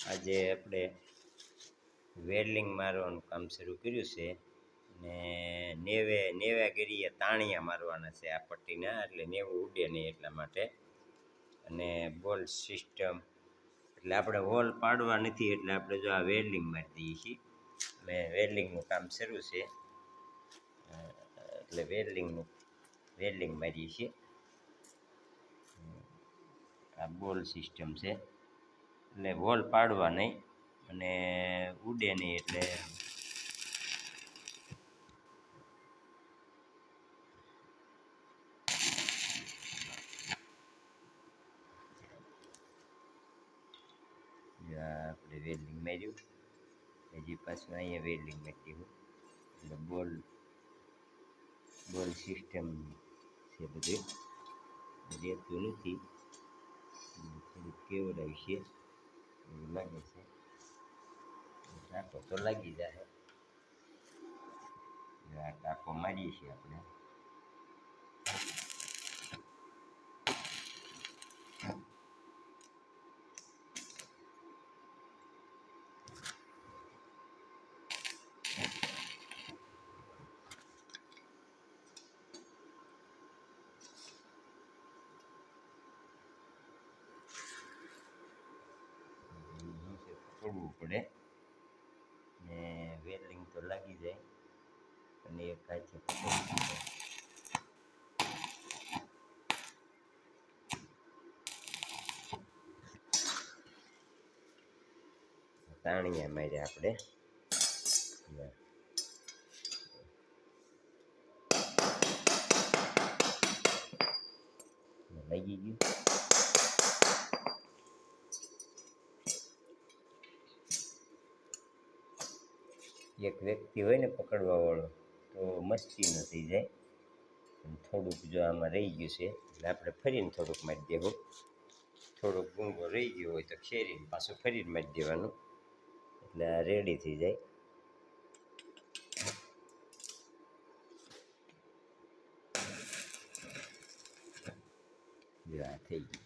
આજે આપણે વેલ્ડિંગ મારવાનું કામ શરૂ કર્યું છે ને નેવાગીરીએ તાણિયા મારવાના છે આ પટ્ટીના, એટલે નેવું ઉડે નહીં એટલા માટે. અને બોલ સિસ્ટમ એટલે આપણે હોલ પાડવા નથી, એટલે આપણે જો આ વેલ્ડિંગ મારી દઈએ છીએ. ને વેલ્ડિંગનું કામ શરૂ છે, એટલે વેલ્ડિંગ મારીએ છીએ. આ બોલ સિસ્ટમ છે, એટલે હોલ પાડવા નહીં અને ઉડે નહીં, એટલે આપણે વેલ્ડિંગ માર્યું. હજી પાછું અહીંયા વેલ્ડિંગ મારી દીધું. એટલે બોલ સિસ્ટમ છે બધું, રહેતું નથી. થોડુંક કેવડાવી છે એવું લાગે છે. ટાંકો તો લાગી જાય. આ ટાંકો મારીએ છીએ આપણે. પકડવું પડે ને વેલ્ડિંગ તો લાગી જાય, અને એક હાથે પકડવું પડે. તાણિયા માર્યા આપણે. લાગી ગયું. એક વ્યક્તિ હોય ને પકડવા વાળો તો મસ્તીનું થઈ જાય. થોડુંક જો આમાં રહી ગયું છે, એટલે આપણે ફરીને થોડુંક મારી દેવું. થોડોક ગુંગો રહી ગયો હોય તો ખેરીને પાછું ફરીને મારી દેવાનું, એટલે આ રેડી થઈ જાય. આ થઈ ગયું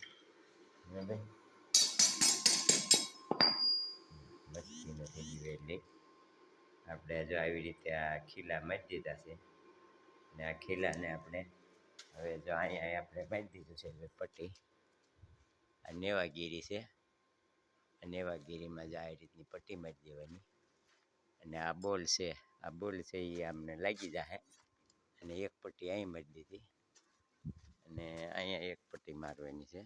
બરાબર. મસ્તીનું થઈ ગયું. એટલે આપણે જો આવી રીતે આ ખીલા મારી દીધા છે, ને આ ખીલાને આપણે હવે જો અહીંયા આપણે મારી દીધું છે પટ્ટી. આ નેવાગીરી છે, આ નેવાગીરીમાં જ આ રીતની પટ્ટી મારી દેવાની. અને આ બોલ છે, આ બોલ છે એ અમને લાગી જાય. અને એક પટ્ટી અહીં મારી દીધી, અને અહીંયા એક પટ્ટી મારવાની છે.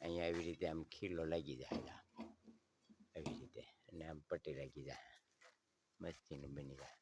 અહીંયા આવી રીતે આમ ખીલો લાગી જાય, આવી રીતે, અને આમ પટ્ટી લાગી જાય. મસ્તીનું બની જાય.